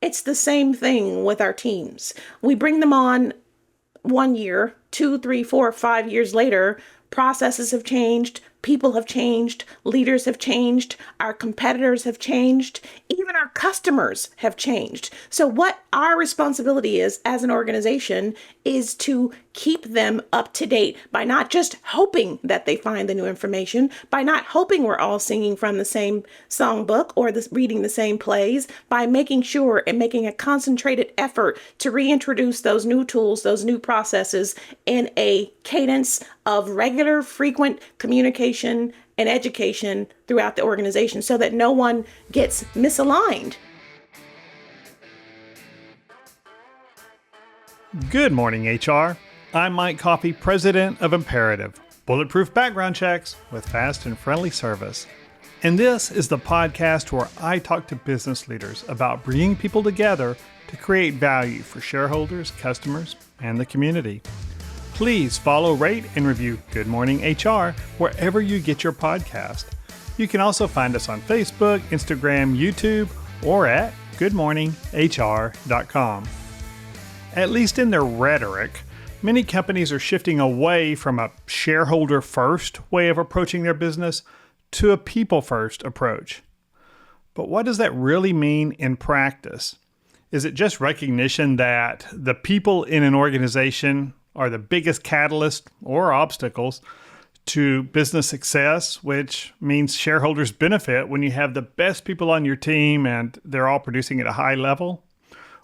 It's the same thing with our teams. We bring them on 1 year, 2, 3, 4, 5 years later, processes have changed, people have changed, leaders have changed, our competitors have changed, even our customers have changed. So what our responsibility is as an organization is to keep them up to date by not just hoping that they find the new information, by not hoping we're all singing from the same songbook or reading the same plays, by making sure and making a concentrated effort to reintroduce those new tools, those new processes in a cadence of regular, frequent communication and education throughout the organization so that no one gets misaligned. Good morning, HR. I'm Mike Coffey, president of Imperative, bulletproof background checks with fast and friendly service. And this is the podcast where I talk to business leaders about bringing people together to create value for shareholders, customers, and the community. Please follow, rate, and review Good Morning HR wherever you get your podcast. You can also find us on Facebook, Instagram, YouTube, or at goodmorninghr.com. At least in their rhetoric, many companies are shifting away from a shareholder-first way of approaching their business to a people-first approach. But what does that really mean in practice? Is it just recognition that the people in an organization are the biggest catalyst or obstacles to business success, which means shareholders benefit when you have the best people on your team and they're all producing at a high level?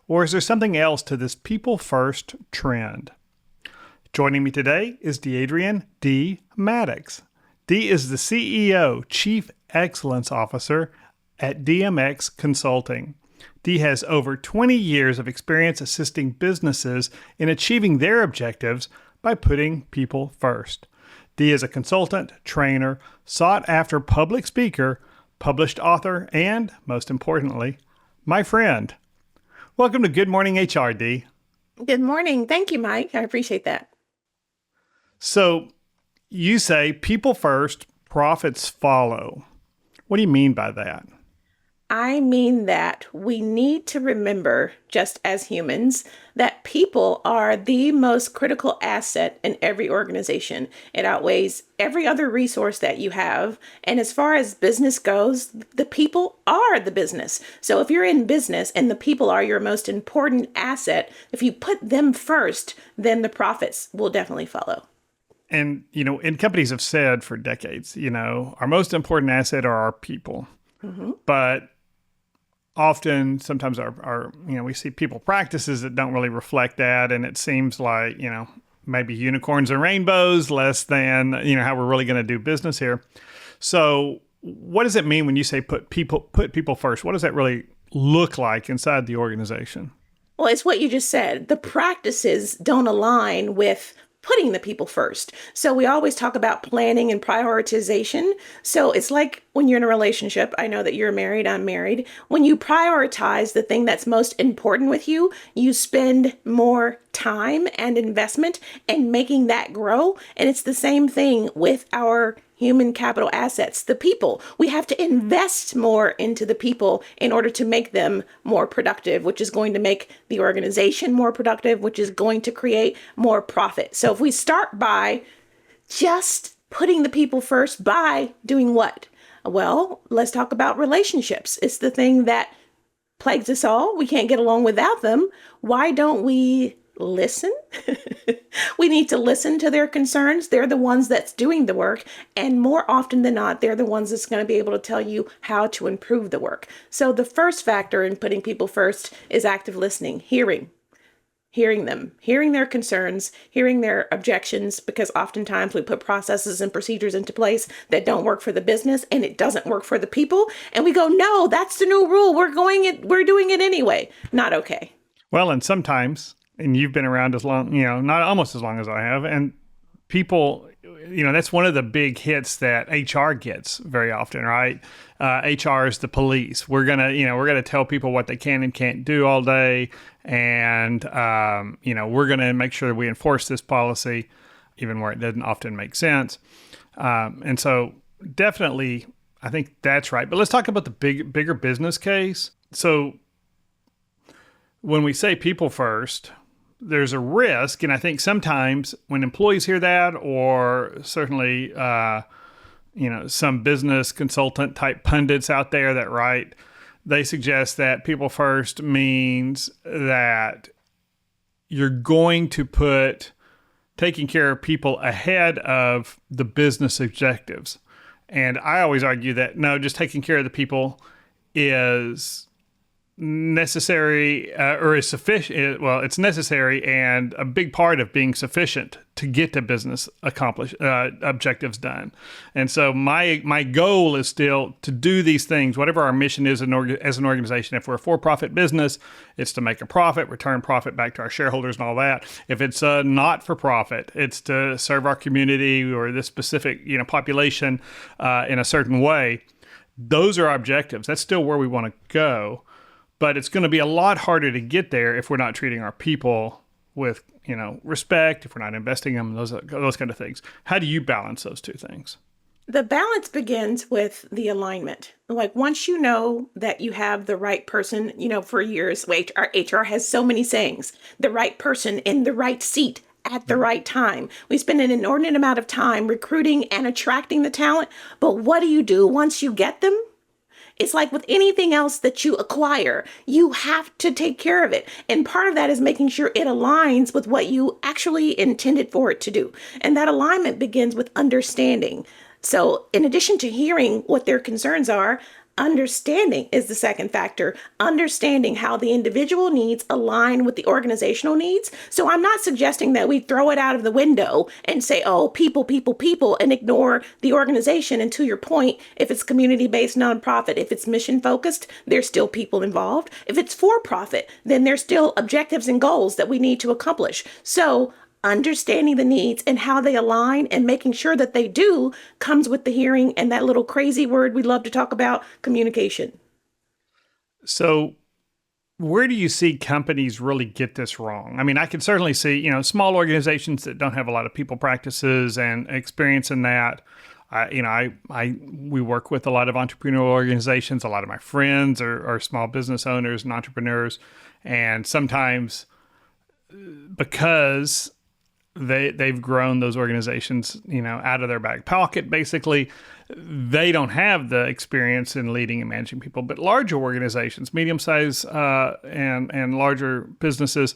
Or is there something else to this people-first trend? Joining me today is DeAdrian Dee Maddox. Dee is the CEO, Chief Excellence Officer at DMX Consulting. Dee has over 20 years of experience assisting businesses in achieving their objectives by putting people first. Dee is a consultant, trainer, sought-after public speaker, published author, and, most importantly, my friend. Welcome to Good Morning HR, Dee. Good morning. Thank you, Mike. I appreciate that. So you say people first, profits follow. What do you mean by that? I mean that we need to remember, just as humans, that people are the most critical asset in every organization. It outweighs every other resource that you have. And as far as business goes, the people are the business. So if you're in business and the people are your most important asset, if you put them first, then the profits will definitely follow. And, and companies have said for decades, our most important asset are our people. Mm-hmm. But often, sometimes our we see people practices that don't really reflect that. And it seems like, maybe unicorns and rainbows less than, how we're really going to do business here. So what does it mean when you say put people first? What does that really look like inside the organization? Well, it's what you just said. The practices don't align with putting the people first. So we always talk about planning and prioritization. So it's like when you're in a relationship, I know that you're married, I'm married. When you prioritize the thing that's most important with you, you spend more time and investment in making that grow. And it's the same thing with our human capital assets, the people. We have to invest more into the people in order to make them more productive, which is going to make the organization more productive, which is going to create more profit. So if we start by just putting the people first by doing what? Well, let's talk about relationships. It's the thing that plagues us all. We can't get along without them. Why don't we listen? We need to listen to their concerns. They're the ones that's doing the work. And more often than not, they're the ones that's going to be able to tell you how to improve the work. So the first factor in putting people first is active listening, hearing them, hearing their concerns, hearing their objections, because oftentimes we put processes and procedures into place that don't work for the business and it doesn't work for the people. And we go, no, that's the new rule. We're doing it anyway. Not okay. Well, and sometimes, and you've been around as long, not almost as long as I have, and people, that's one of the big hits that HR gets very often, right? HR is the police. We're gonna tell people what they can and can't do all day, and we're gonna make sure we enforce this policy, even where it doesn't often make sense. And so, definitely, I think that's right. But let's talk about the bigger business case. So, when we say people first, there's a risk. And I think sometimes when employees hear that, or certainly, some business consultant type pundits out there that write, they suggest that people first means that you're going to put taking care of people ahead of the business objectives. And I always argue that no, just taking care of the people is necessary or is sufficient. Well, it's necessary and a big part of being sufficient to get the business objectives done. And so my goal is still to do these things, whatever our mission is as an organization. If we're a for-profit business, it's to make a profit, return profit back to our shareholders and all that. If it's not for profit, it's to serve our community or this specific population in a certain way. Those are our objectives. That's still where we want to go. But it's going to be a lot harder to get there if we're not treating our people with, respect, if we're not investing in them, those kind of things. How do you balance those two things? The balance begins with the alignment. Like once you know that you have the right person, for years, HR has so many sayings, the right person in the right seat at the right time. We spend an inordinate amount of time recruiting and attracting the talent. But what do you do once you get them? It's like with anything else that you acquire, you have to take care of it. And part of that is making sure it aligns with what you actually intended for it to do. And that alignment begins with understanding. So in addition to hearing what their concerns are, understanding is the second factor. Understanding how the individual needs align with the organizational needs. So I'm not suggesting that we throw it out of the window and say, oh, people, and ignore the organization. And to your point, if it's community-based nonprofit, if it's mission-focused, there's still people involved. If it's for-profit, then there's still objectives and goals that we need to accomplish. So understanding the needs and how they align and making sure that they do comes with the hearing and that little crazy word we love to talk about, communication. So where do you see companies really get this wrong? I mean, I can certainly see, small organizations that don't have a lot of people practices and experience in that. We work with a lot of entrepreneurial organizations. A lot of my friends are small business owners and entrepreneurs. And sometimes because they've grown those organizations, out of their back pocket, basically, they don't have the experience in leading and managing people. But larger organizations, medium-sized and larger businesses,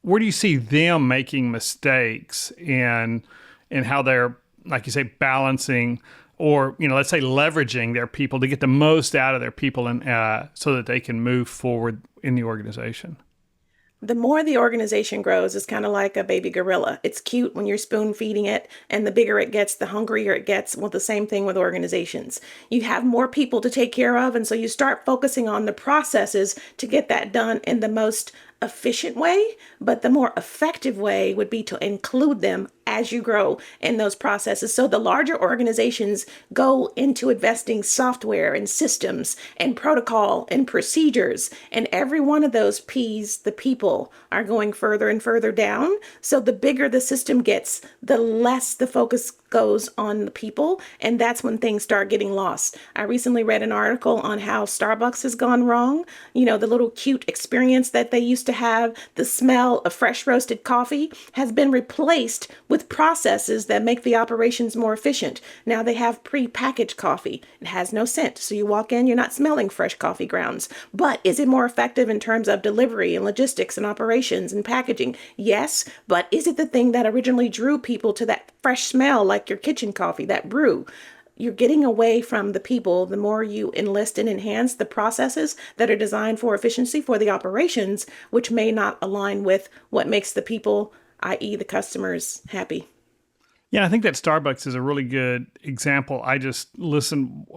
where do you see them making mistakes in how they're, like you say, balancing or, let's say leveraging their people to get the most out of their people and so that they can move forward in the organization? The more the organization grows, it's kind of like a baby gorilla. It's cute when you're spoon feeding it, and the bigger it gets, the hungrier it gets. Well, the same thing with organizations. You have more people to take care of, and so you start focusing on the processes to get that done in the most efficient way, but the more effective way would be to include them as you grow in those processes. So the larger organizations go into investing software and systems and protocol and procedures, and every one of those P's, the people, are going further and further down. So the bigger the system gets, the less the focus goes on the people, and that's when things start getting lost. I recently read an article on how Starbucks has gone wrong. The little cute experience that they used to have, the smell of fresh roasted coffee, has been replaced with processes that make the operations more efficient. Now they have pre-packaged coffee. It has no scent, so you walk in, you're not smelling fresh coffee grounds. But is it more effective in terms of delivery and logistics and operations and packaging? Yes, but is it the thing that originally drew people to that fresh smell, like your kitchen coffee, that brew? You're getting away from the people the more you enlist and enhance the processes that are designed for efficiency for the operations, which may not align with what makes the people, i.e. the customers, happy. Yeah, I think that Starbucks is a really good example. I just listened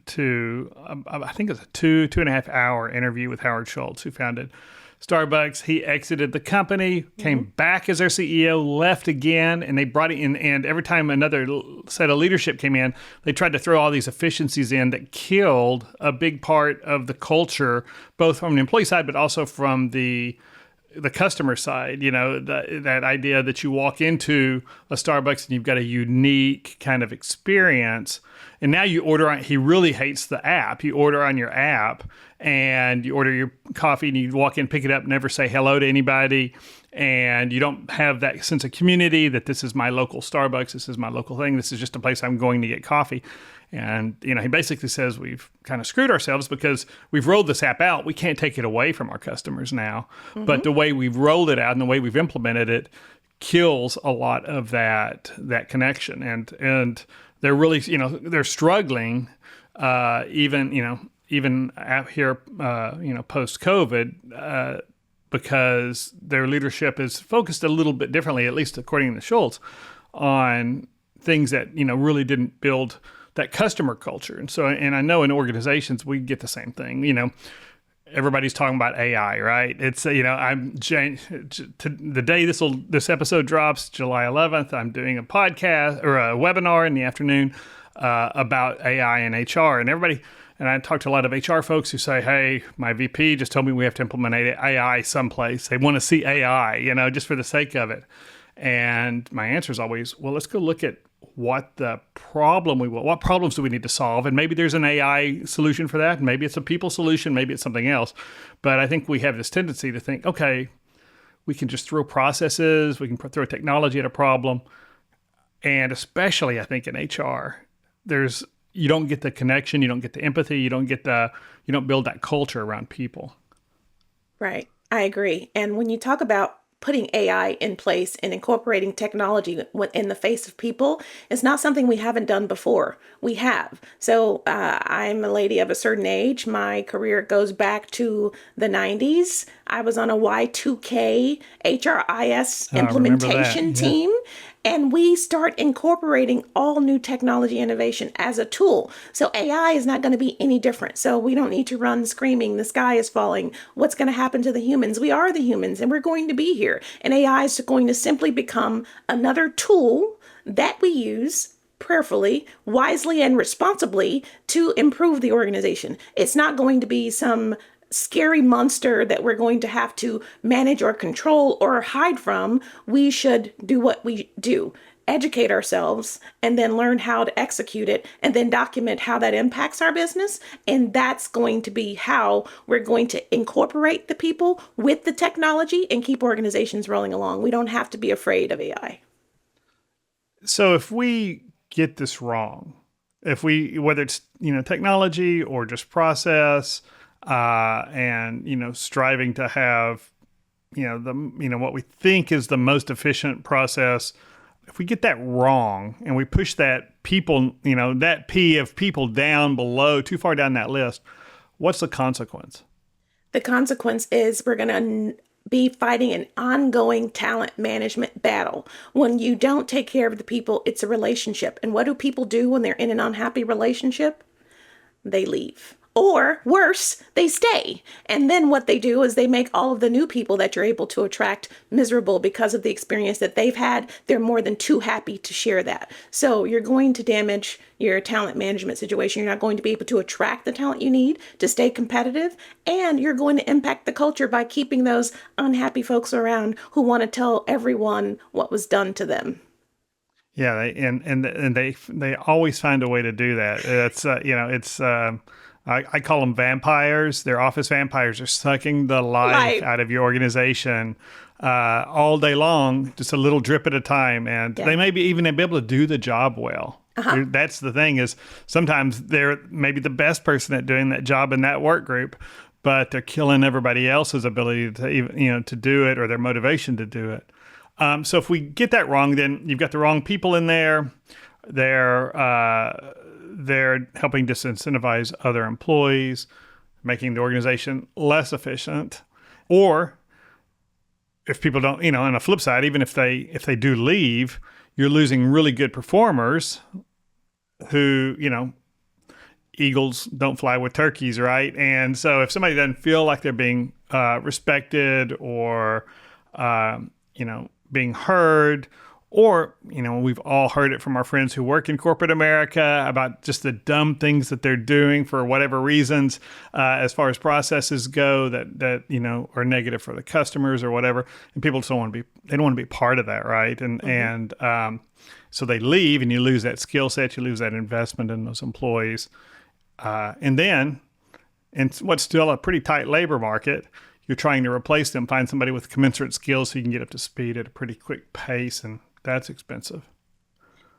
to, I think it's a 2.5 hour interview with Howard Schultz, who founded Starbucks. He exited the company, came back as their CEO, left again, and they brought it in. And every time another set of leadership came in, they tried to throw all these efficiencies in that killed a big part of the culture, both from the employee side, but also from the the customer side, that idea that you walk into a Starbucks and you've got a unique kind of experience. And now you order on, he really hates the app. You order on your app and you order your coffee and you walk in, pick it up, never say hello to anybody. And you don't have that sense of community that this is my local Starbucks, this is my local thing, this is just a place I'm going to get coffee. And, he basically says we've kind of screwed ourselves because we've rolled this app out. We can't take it away from our customers now. Mm-hmm. But the way we've rolled it out and the way we've implemented it kills a lot of that connection. And they're really, they're struggling even out here, post-COVID, because their leadership is focused a little bit differently, at least according to Schultz, on things that, really didn't build that customer culture. And so, and I know in organizations, we get the same thing, everybody's talking about AI, right? It's, the day this episode drops, July 11th, I'm doing a podcast or a webinar in the afternoon about AI and HR, and I talk to a lot of HR folks who say, hey, my VP just told me we have to implement AI someplace. They want to see AI, just for the sake of it. And my answer is always, well, let's go look at what problems do we need to solve? And maybe there's an AI solution for that. Maybe it's a people solution. Maybe it's something else. But I think we have this tendency to think, okay, we can just throw processes, we can throw technology at a problem. And especially, I think in HR, you don't get the connection, you don't get the empathy, you don't build that culture around people. Right. I agree. And when you talk about putting AI in place and incorporating technology in the face of people, is not something we haven't done before. We have. So I'm a lady of a certain age. My career goes back to the 90s. I was on a Y2K HRIS implementation team. And we start incorporating all new technology innovation as a tool. So AI is not going to be any different. So we don't need to run screaming, the sky is falling. What's going to happen to the humans? We are the humans and we're going to be here. And AI is going to simply become another tool that we use prayerfully, wisely, and responsibly to improve the organization. It's not going to be some scary monster that we're going to have to manage or control or hide from. We should do what we do, educate ourselves, and then learn how to execute it, and then document how that impacts our business. And that's going to be how we're going to incorporate the people with the technology and keep organizations rolling along. We don't have to be afraid of AI. So if we get this wrong, whether it's, technology or just process, and striving to have what we think is the most efficient process, if we get that wrong and we push that people, that P of people down below, too far down that list, what's the consequence? The consequence is we're going to be fighting an ongoing talent management battle. When you don't take care of the people, it's a relationship. And what do people do when they're in an unhappy relationship? They leave. Or worse, they stay. And then what they do is they make all of the new people that you're able to attract miserable because of the experience that they've had. They're more than too happy to share that. So you're going to damage your talent management situation. You're not going to be able to attract the talent you need to stay competitive. And you're going to impact the culture by keeping those unhappy folks around who want to tell everyone what was done to them. Yeah, they always find a way to do that. It's I call them vampires. They're office vampires. They're sucking the life out of your organization all day long, just a little drip at a time. And they may be even be able to do the job well. Uh-huh. That's the thing, is sometimes they're maybe the best person at doing that job in that work group, but they're killing everybody else's ability to even, to do it, or their motivation to do it. So if we get that wrong, then you've got the wrong people in there. They're helping disincentivize other employees, making the organization less efficient. Or if people don't, on the flip side, even if they do leave, you're losing really good performers who, eagles don't fly with turkeys, right? And so if somebody doesn't feel like they're being respected or, being heard, Or, we've all heard it from our friends who work in corporate America about just the dumb things that they're doing for whatever reasons, as far as processes go that are negative for the customers or whatever. And people just they don't want to be part of that, right? And so they leave, and you lose that skill set, you lose that investment in those employees. And then, in what's still a pretty tight labor market, you're trying to replace them, find somebody with commensurate skills so you can get up to speed at a pretty quick pace, and that's expensive.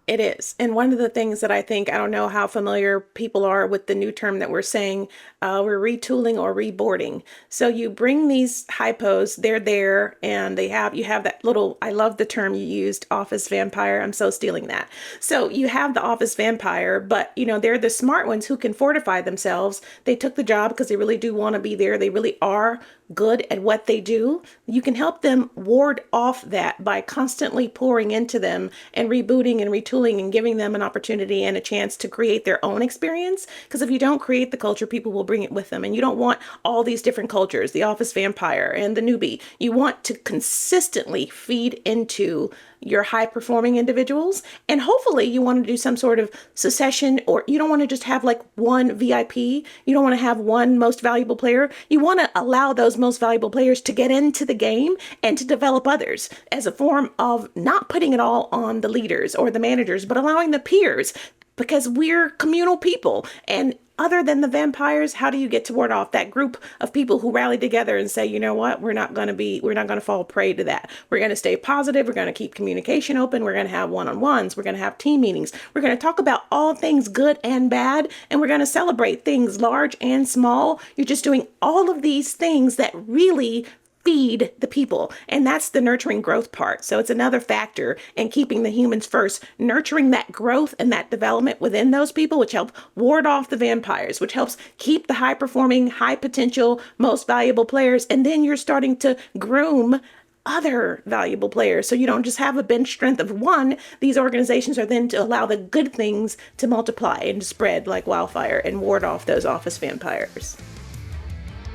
It is. And one of the things that I don't know how familiar people are with the new term that we're saying, we're retooling or reboarding. So you bring these hypos, they're there, and you have that little, I love the term you used, office vampire. I'm so stealing that. So you have the office vampire, but they're the smart ones who can fortify themselves. They took the job because they really do want to be there. They really are good at what they do. You can help them ward off that by constantly pouring into them and rebooting and retooling and giving them an opportunity and a chance to create their own experience. Because if you don't create the culture, people will bring it with them. And you don't want all these different cultures, the office vampire and the newbie. You want to consistently feed into your high performing individuals. And hopefully you want to do some sort of succession, or you don't want to just have like one VIP. You don't want to have one most valuable player. You want to allow those most valuable players to get into the game and to develop others as a form of not putting it all on the leaders or the managers, but allowing the peers, because we're communal people. And other than the vampires, how do you get to ward off that group of people who rally together and say, you know what, we're not going to fall prey to that. We're going to stay positive. We're going to keep communication open. We're going to have one-on-ones. We're going to have team meetings. We're going to talk about all things good and bad. And we're going to celebrate things large and small. You're just doing all of these things that really feed the people. And that's the nurturing growth part. So it's another factor in keeping the humans first, nurturing that growth and that development within those people, which help ward off the vampires, which helps keep the high performing, high potential, most valuable players. And then you're starting to groom other valuable players. So you don't just have a bench strength of one. These organizations are then to allow the good things to multiply and to spread like wildfire and ward off those office vampires.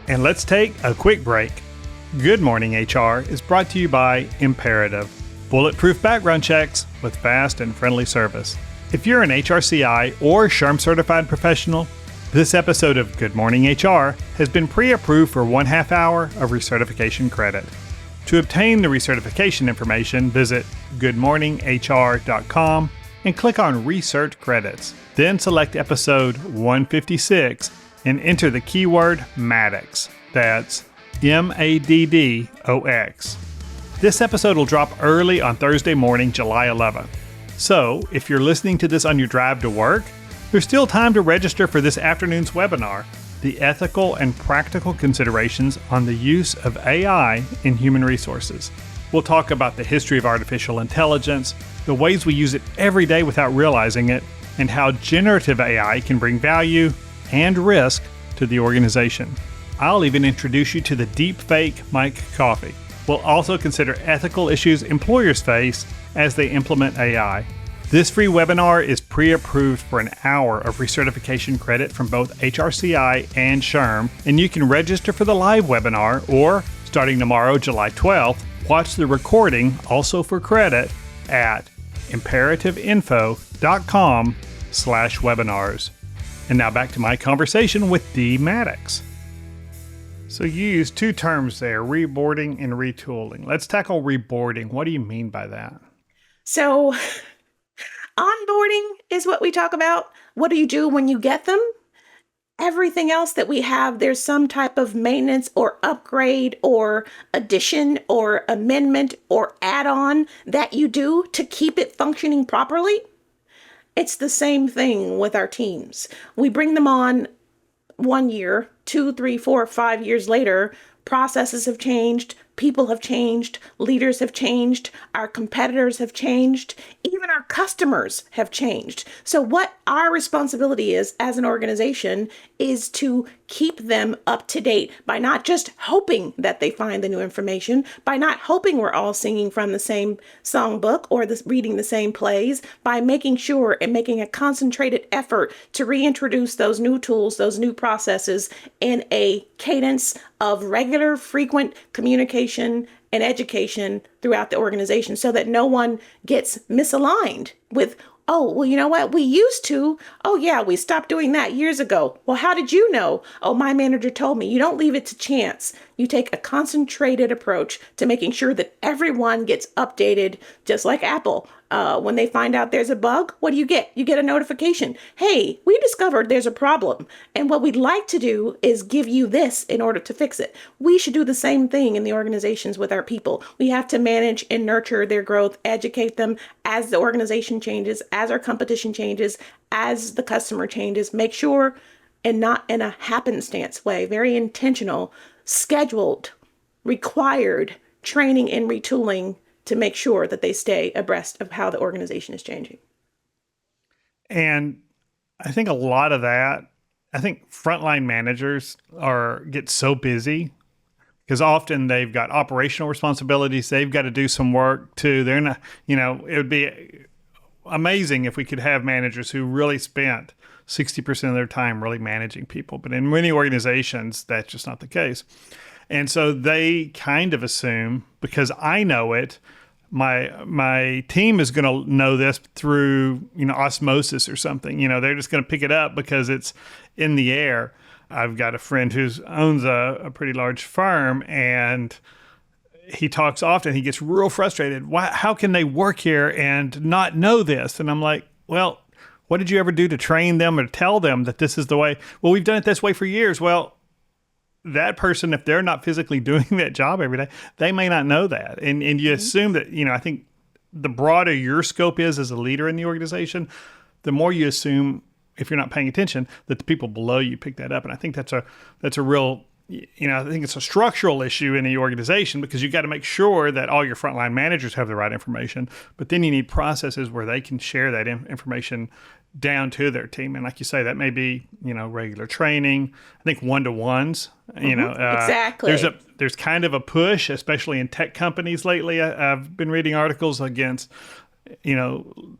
And let's take a quick break. Good Morning HR is brought to you by Imperative, bulletproof background checks with fast and friendly service. If you're an HRCI or H.U.M.A.N certified professional, this episode of Good Morning HR has been pre-approved for 1/2 hour of recertification credit. To obtain the recertification information, visit goodmorninghr.com and click on Recert Credits. Then select episode 156 and enter the keyword Maddox. That's MADDOX. This episode will drop early on Thursday morning, July 11th. So, if you're listening to this on your drive to work, there's still time to register for this afternoon's webinar, The Ethical and Practical Considerations on the Use of AI in Human Resources. We'll talk about the history of artificial intelligence, the ways we use it every day without realizing it, and how generative AI can bring value and risk to the organization. I'll even introduce you to the deepfake Mike Coffey. We'll also consider ethical issues employers face as they implement AI. This free webinar is pre-approved for an hour of recertification credit from both HRCI and H.U.M.A.N, and you can register for the live webinar or, starting tomorrow, July 12th, watch the recording, also for credit, at imperativeinfo.com/webinars. And now back to my conversation with Dee Maddox. So you use two terms there, reboarding and retooling. Let's tackle reboarding. What do you mean by that? So onboarding is what we talk about. What do you do when you get them? Everything else that we have, there's some type of maintenance or upgrade or addition or amendment or add-on that you do to keep it functioning properly. It's the same thing with our teams. We bring them on 1 year, 2, 3, 4, 5 years later. Processes have changed, people have changed, leaders have changed, our competitors have changed, even our customers have changed. So what our responsibility is as an organization is to keep them up to date by not just hoping that they find the new information, by not hoping we're all singing from the same songbook or reading the same plays, by making sure and making a concentrated effort to reintroduce those new tools, those new processes in a cadence of regular, frequent communication and education throughout the organization so that no one gets misaligned with, oh, well, you know what? We used to. Oh, yeah, we stopped doing that years ago. Well, how did you know? Oh, my manager told me. You don't leave it to chance. You take a concentrated approach to making sure that everyone gets updated, just like Apple. When they find out there's a bug, what do you get? You get a notification. Hey, we discovered there's a problem. And what we'd like to do is give you this in order to fix it. We should do the same thing in the organizations with our people. We have to manage and nurture their growth, educate them as the organization changes, as our competition changes, as the customer changes. Make sure, and not in a happenstance way, very intentional, scheduled, required training and retooling to make sure that they stay abreast of how the organization is changing. And I think a lot of that, I think frontline managers get so busy because often they've got operational responsibilities. They've got to do some work too. They're not, it would be amazing if we could have managers who really spent 60% of their time really managing people. But in many organizations, that's just not the case. And so they kind of assume, because I know it, my team is going to know this through, osmosis or something. They're just going to pick it up because it's in the air. I've got a friend who owns a pretty large firm, and he talks often. He gets real frustrated. How can they work here and not know this? And I'm like, well, what did you ever do to train them or tell them that this is the way? Well, we've done it this way for years. Well, that person, if they're not physically doing that job every day, they may not know that. And you assume that, I think the broader your scope is as a leader in the organization, the more you assume, if you're not paying attention, that the people below you pick that up. And I think that's a real, I think it's a structural issue in the organization, because you've got to make sure that all your frontline managers have the right information, but then you need processes where they can share that information down to their team. And like you say, that may be, regular training. I think one-to-ones, exactly. There's kind of a push, especially in tech companies lately. I've been reading articles against,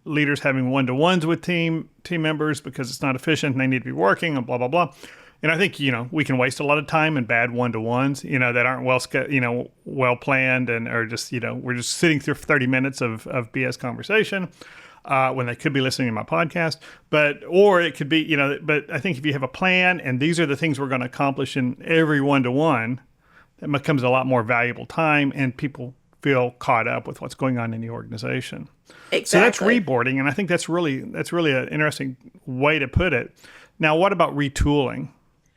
leaders having one-to-ones with team members because it's not efficient and they need to be working and blah, blah, blah. And I think, we can waste a lot of time in bad one-to-ones, that aren't well planned and are just, we're just sitting through 30 minutes of BS conversation. When they could be listening to my podcast, or it could be, but I think if you have a plan and these are the things we're going to accomplish in every one-to-one, that becomes a lot more valuable time and people feel caught up with what's going on in the organization. Exactly. So that's reboarding. And I think that's really an interesting way to put it. Now, what about retooling?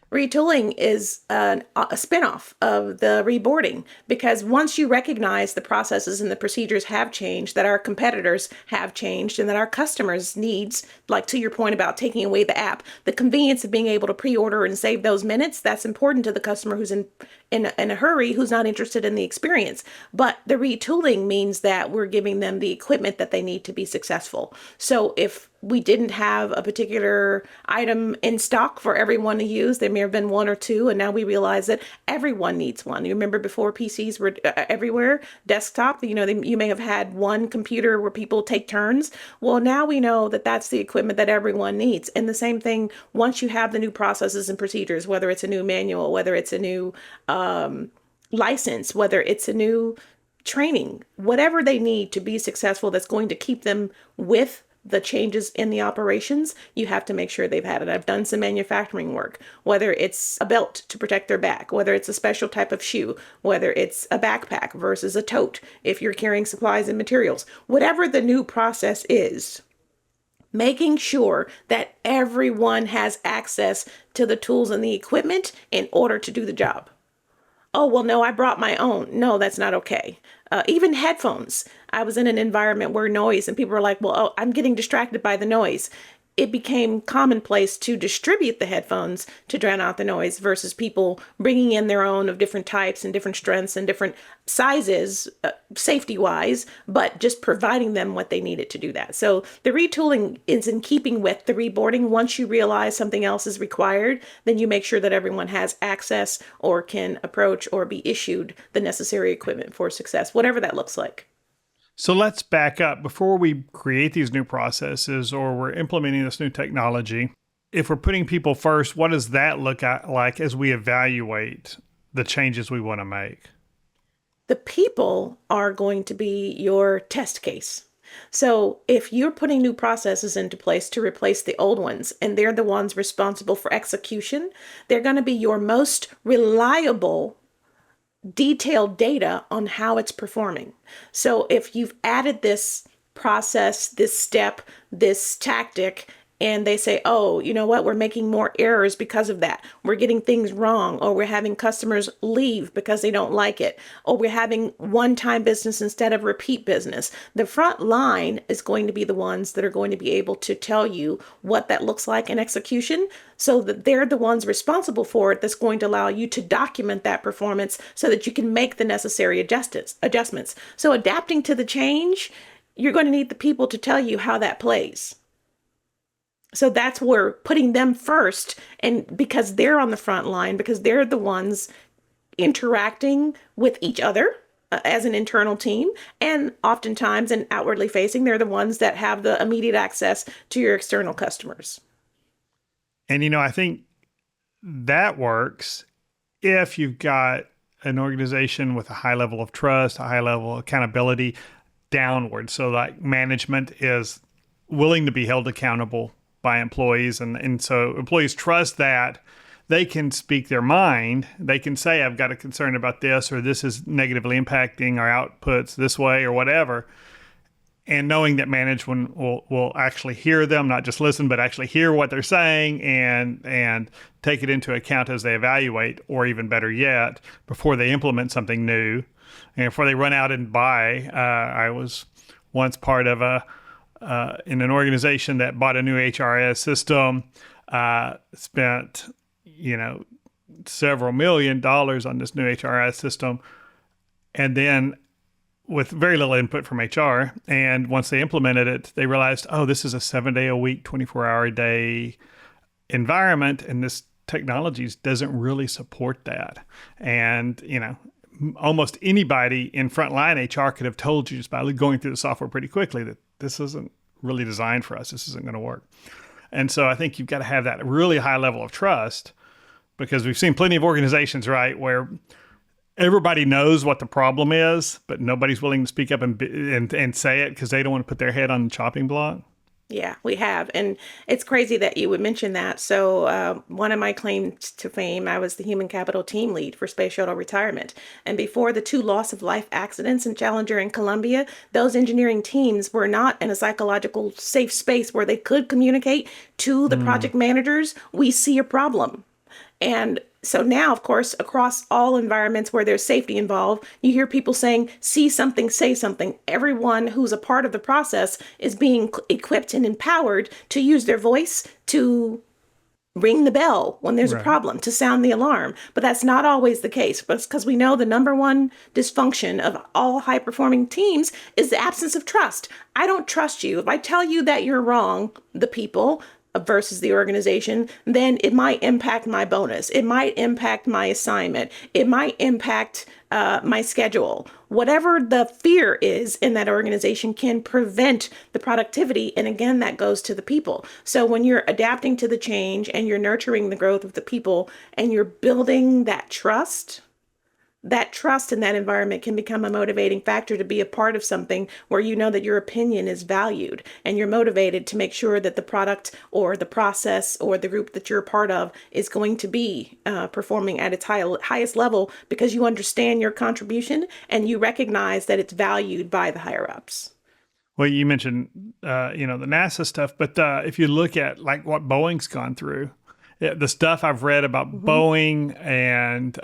Retooling is a spinoff of the reboarding, because once you recognize the processes and the procedures have changed, that our competitors have changed, and that our customers' needs, like to your point about taking away the app, the convenience of being able to pre-order and save those minutes, that's important to the customer who's in a hurry, who's not interested in the experience. But the retooling means that we're giving them the equipment that they need to be successful. So if we didn't have a particular item in stock for everyone to use, there may have been one or two, and now we realize that everyone needs one. You remember before PCs were everywhere, desktop, you may have had one computer where people take turns. Well, now we know that that's the equipment that everyone needs. And the same thing, once you have the new processes and procedures, whether it's a new manual, whether it's a new license, whether it's a new training, whatever they need to be successful that's going to keep them with the changes in the operations, you have to make sure they've had it. I've done some manufacturing work, whether it's a belt to protect their back, whether it's a special type of shoe, whether it's a backpack versus a tote, if you're carrying supplies and materials, whatever the new process is, making sure that everyone has access to the tools and the equipment in order to do the job. Oh, well, no, I brought my own. No, that's not okay. Even headphones. I was in an environment where noise, and people were like, well, I'm getting distracted by the noise. It became commonplace to distribute the headphones to drown out the noise versus people bringing in their own of different types and different strengths and different sizes, safety-wise, but just providing them what they needed to do that. So the retooling is in keeping with the reboarding. Once you realize something else is required, then you make sure that everyone has access or can approach or be issued the necessary equipment for success, whatever that looks like. So let's back up. Before we create these new processes or we're implementing this new technology, if we're putting people first, what does that look like as we evaluate the changes we want to make? The people are going to be your test case. So if you're putting new processes into place to replace the old ones, and they're the ones responsible for execution, they're going to be your most reliable detailed data on how it's performing. So if you've added this process, this step, this tactic, and they say, oh, you know what, we're making more errors because of that. We're getting things wrong, or we're having customers leave because they don't like it, or we're having one-time business instead of repeat business. The front line is going to be the ones that are going to be able to tell you what that looks like in execution, so that they're the ones responsible for it. That's going to allow you to document that performance so that you can make the necessary adjustments. So adapting to the change, you're going to need the people to tell you how that plays. So that's where putting them first, and because they're on the front line, because they're the ones interacting with each other as an internal team, and oftentimes and outwardly facing, they're the ones that have the immediate access to your external customers. And, I think that works if you've got an organization with a high level of trust, a high level of accountability downward. So like management is willing to be held accountable by employees. And so employees trust that they can speak their mind. They can say, I've got a concern about this, or this is negatively impacting our outputs this way, or whatever. And knowing that management will actually hear them, not just listen, but actually hear what they're saying and take it into account as they evaluate, or even better yet, before they implement something new and before they run out and buy. I was once part of in an organization that bought a new HRS system, spent, several $1 million on this new HRS system, and then with very little input from HR. And once they implemented it, they realized, oh, this is a 7-day-a-week, 24-hour-a-day environment, and this technology doesn't really support that. And, almost anybody in frontline HR could have told you just by going through the software pretty quickly that this isn't really designed for us. This isn't going to work. And so I think you've got to have that really high level of trust, because we've seen plenty of organizations, right, where everybody knows what the problem is, but nobody's willing to speak up and say it because they don't want to put their head on the chopping block. Yeah, we have. And it's crazy that you would mention that. So one of my claims to fame, I was the human capital team lead for Space Shuttle retirement. And before the 2 loss of life accidents in Challenger and Columbia, those engineering teams were not in a psychological safe space where they could communicate to the project managers, we see a problem. And so now, of course, across all environments where there's safety involved, you hear people saying, see something, say something. Everyone who's a part of the process is being equipped and empowered to use their voice to ring the bell when there's a problem, to sound the alarm. But that's not always the case, because we know the number one dysfunction of all high-performing teams is the absence of trust. I don't trust you. If I tell you that you're wrong, the people versus the organization, then it might impact my bonus. It might impact my assignment. It might impact my schedule. Whatever the fear is in that organization can prevent the productivity. And again, that goes to the people. So when you're adapting to the change and you're nurturing the growth of the people and you're building that trust in that environment can become a motivating factor to be a part of something where you know that your opinion is valued and you're motivated to make sure that the product or the process or the group that you're a part of is going to be performing at its highest level, because you understand your contribution and you recognize that it's valued by the higher ups. Well, you mentioned, the NASA stuff, but if you look at like what Boeing's gone through, the stuff I've read about Boeing and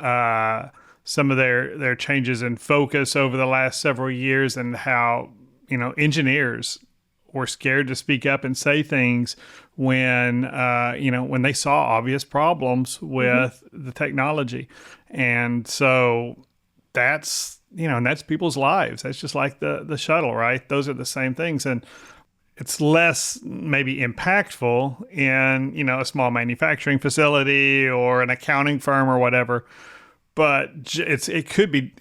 some of their changes in focus over the last several years, and how, engineers were scared to speak up and say things when they saw obvious problems with the technology. And so that's people's lives. That's just like the shuttle, right? Those are the same things. And it's less maybe impactful in, a small manufacturing facility or an accounting firm or whatever. But it could be,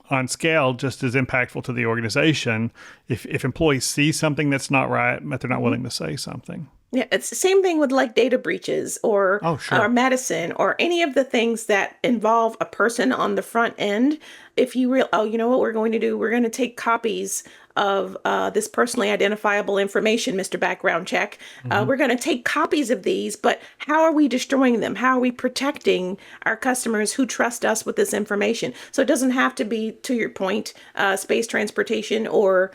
on scale, just as impactful to the organization if employees see something that's not right, but they're not willing to say something. Yeah, it's the same thing with like data breaches Oh, or sure. medicine or any of the things that involve a person on the front end. If you real, oh, you know what we're going to do? We're going to take copies of this personally identifiable information, Mr. Background Check. Hmm. We're going to take copies of these, but how are we destroying them? How are we protecting our customers who trust us with this information? So it doesn't have to be, to your point, space transportation or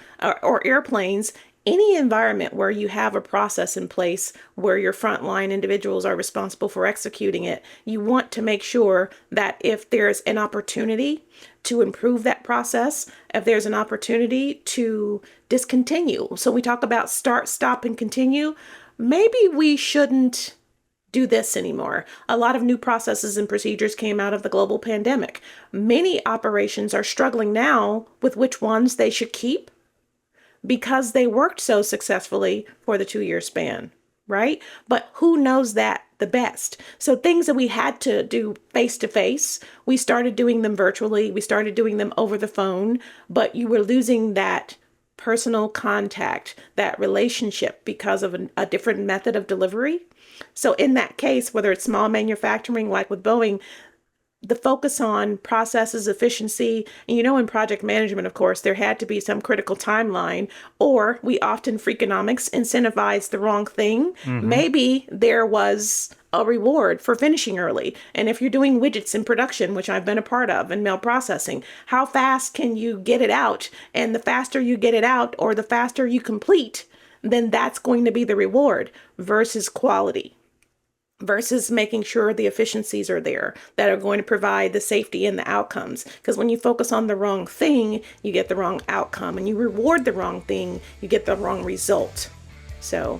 airplanes. Any environment where you have a process in place where your frontline individuals are responsible for executing it, you want to make sure that if there's an opportunity to improve that process, if there's an opportunity to discontinue. So we talk about start, stop, and continue. Maybe we shouldn't do this anymore. A lot of new processes and procedures came out of the global pandemic. Many operations are struggling now with which ones they should keep because they worked so successfully for the 2 year span, right? But who knows that the best? So things that we had to do face to face, we started doing them virtually, we started doing them over the phone, but you were losing that personal contact, that relationship because of a different method of delivery. So in that case, whether it's small manufacturing like with Boeing, the focus on processes, efficiency, and in project management, of course, there had to be some critical timeline, or we often Freakonomics incentivize the wrong thing. Hmm. Maybe there was a reward for finishing early. And if you're doing widgets in production, which I've been a part of in mail processing, how fast can you get it out? And the faster you get it out or the faster you complete, then that's going to be the reward versus quality, versus making sure the efficiencies are there that are going to provide the safety and the outcomes. Because when you focus on the wrong thing, you get the wrong outcome. And you reward the wrong thing, you get the wrong result. So,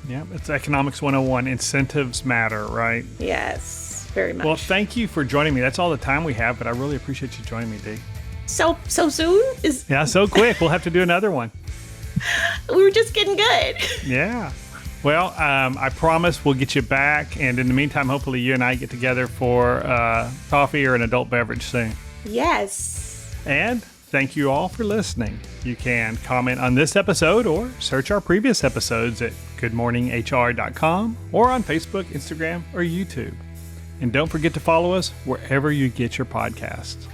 Yeah, it's Economics 101. Incentives matter, right? yes, very much. Well, thank you for joining me. That's all the time we have, but I really appreciate you joining me, Dee. So soon? Yeah, so quick. We'll have to do another one. We were just getting good. Yeah. Well, I promise we'll get you back. And in the meantime, hopefully you and I get together for coffee or an adult beverage soon. Yes. And thank you all for listening. You can comment on this episode or search our previous episodes at goodmorninghr.com or on Facebook, Instagram, or YouTube. And don't forget to follow us wherever you get your podcasts.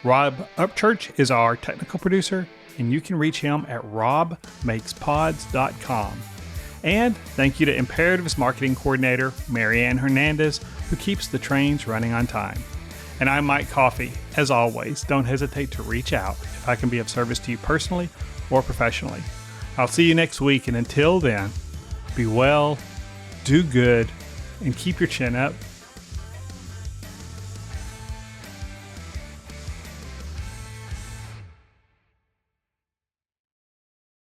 Rob Upchurch is our technical producer, and you can reach him at robmakespods.com. And thank you to Imperative's marketing coordinator, Marianne Hernandez, who keeps the trains running on time. And I'm Mike Coffey. As always, don't hesitate to reach out if I can be of service to you personally or professionally. I'll see you next week, and until then, be well, do good, and keep your chin up